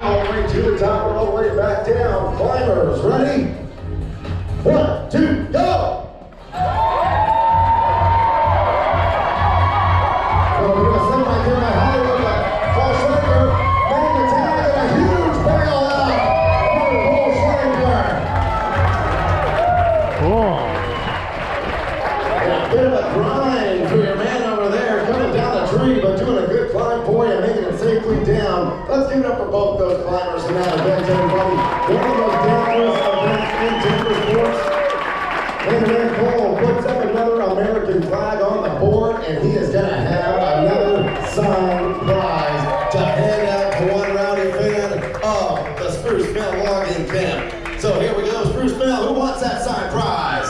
All the way to the top and all the way back down. Climbers, ready? 1, 2, go! So we're going to send right here by Hollywood, but Paul Schlenker making the tag and a huge bailout for Paul Schlenker. Cool. And a bit of a grind for your man over there, coming down the tree, but doing a good climb for you, making it safely down. Let's give it up for both those climbers in that event, everybody. One of those dangerous events in timber sports. And then Cole puts up another American flag on the board, and he is going to have another signed prize to hand out to one rowdy fan of the Spruce Mill Logging Camp. So here we go, Spruce Mill, who wants that signed prize?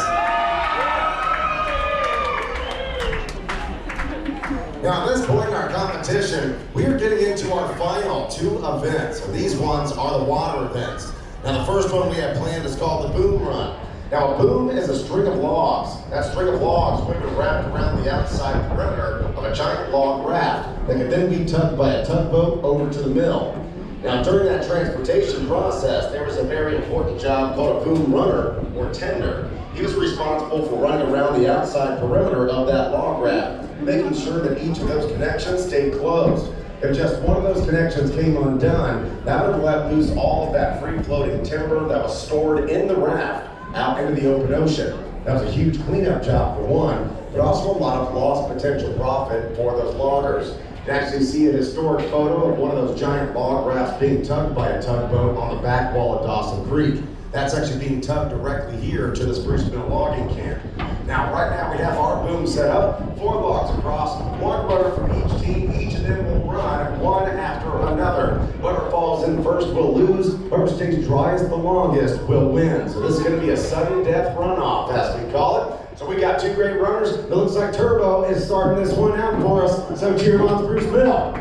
Now, at this point in our competition, we are getting into our final 2 events, and these ones are the water events. Now, the first one we have planned is called the Boom Run. Now, a boom is a string of logs. That string of logs would be wrapped around the outside perimeter of a giant log raft that could then be tugged by a tugboat over to the mill. Now, during that transportation process, there was a very important job called a boom runner or tender. He was responsible for running around the outside perimeter of that log raft, making sure that each of those connections stayed closed. If just one of those connections came undone, that would let loose all of that free-floating timber that was stored in the raft out into the open ocean. That was a huge cleanup job for one, but also a lot of lost potential profit for those loggers. You can actually see a historic photo of one of those giant log rafts being tugged by a tugboat on the back wall of Dawson Creek. That's actually being tugged directly here to the Spruce Mill Logging Camp. Now, right now we have our boom set up, 4 logs across, 1 runner from each team. Each of them will run one after another. Whoever falls in first will lose. Whoever stays driest the longest will win. So this is going to be a sudden death runoff, as we call it. So we got 2 great runners. It looks like Turbo is starting this one out for us. So cheer on Spruce Mill.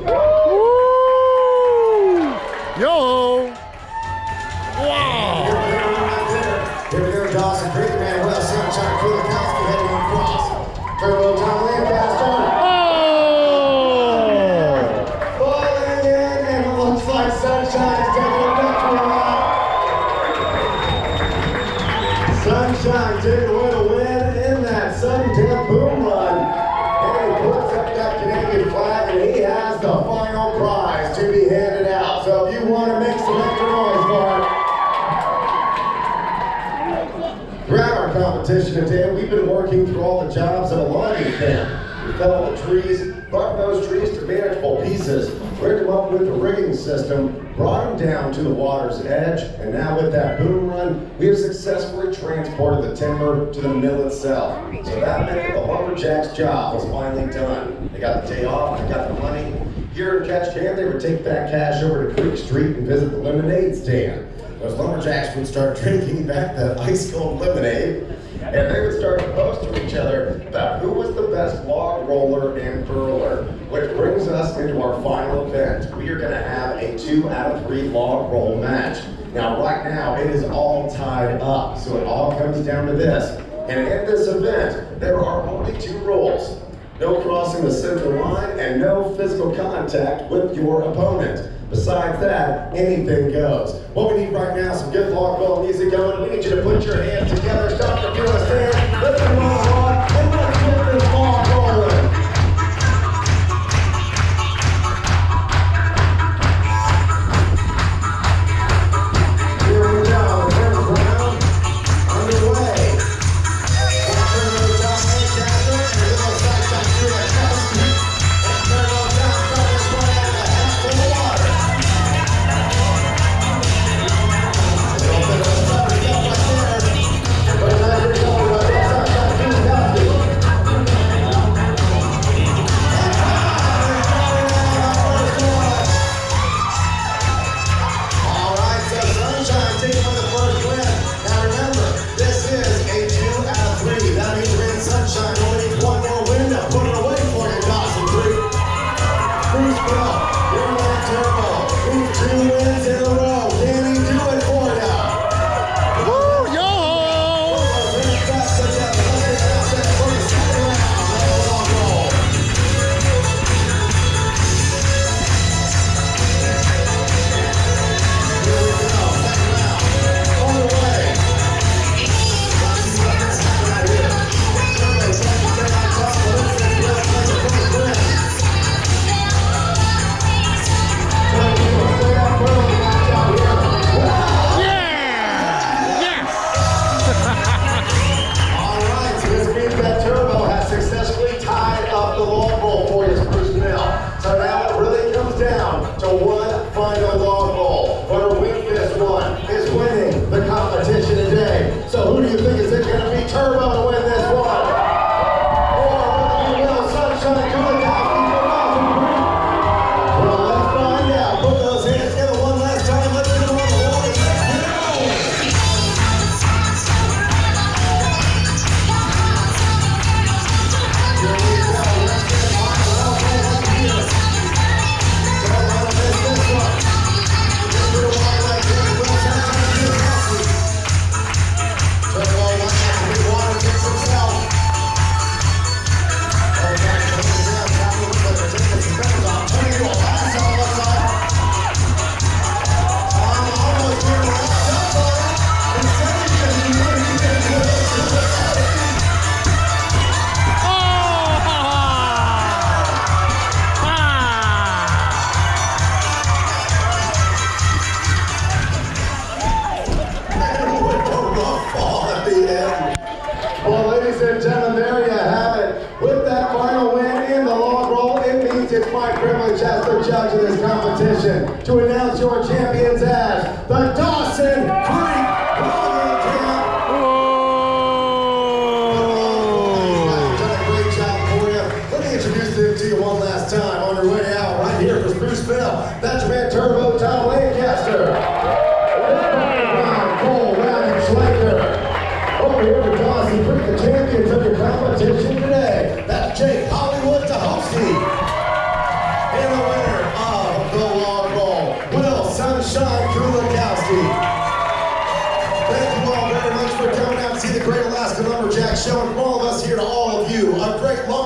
Woo! Yo! Wow! Here we go, Dawson Creek, man. Well, Sunshine Kulikowski heading across. Turbo John Lancaster. Oh! Falling in, and it looks like Sunshine is taking a victory lap. Sunshine taking away the win in that sudden death boom run. And he puts up that Canadian flag, and he has the final prize to be handed out. So if you want to make some extra noise for it. Throughout our competition today, we've been working through all the jobs of a logging camp. We fell the trees, brought those trees to manageable pieces, rigged them up with a rigging system, brought them down to the water's edge, and now with that boom run, we have successfully transported the timber to the mill itself. So that meant that the Lumberjack's job was finally done. They got the day off, they got the money. Here in Ketchikan, they would take that cash over to Creek Street and visit the lemonade stand. Those Lumberjacks would start drinking back that ice cold lemonade, and they would start to boast to each other about who was the best log roller and curler, which brings us into our final event. We are going to have a 2 out of 3 log roll match. Now, right now, it is all tied up, so it all comes down to this. And in this event, there are only 2 rules. No crossing the center line and no physical contact with your opponent. Besides that, anything goes. What we need right now is some good log roll music going. We need you to put your hands together, stop your feeling stand, let's move on, and let's get this log rolling. Here we go, the first round underway. Turn over top Lancaster, and a little side shot through that coast. And turn over down, from this one out of the half full of water. It's open, it's up, it's up right there. side of this competition to announce your champions as the Dawson Creek Logging Camp. Done a great job for you. Let me introduce them to you one last time on your way out. Right here for Spruceville, that's your man Turbo Tom Lancaster. Cole Ryan Schleicher. Over here for Dawson Creek, the champions of your competition today. That's Jake Hollywood Tahosky. And the winner of the log roll, Will Sunshine Kulikowski. Thank you all very much for coming out to see the Great Alaska Lumberjack Show, and from all of us here to all of you, a great long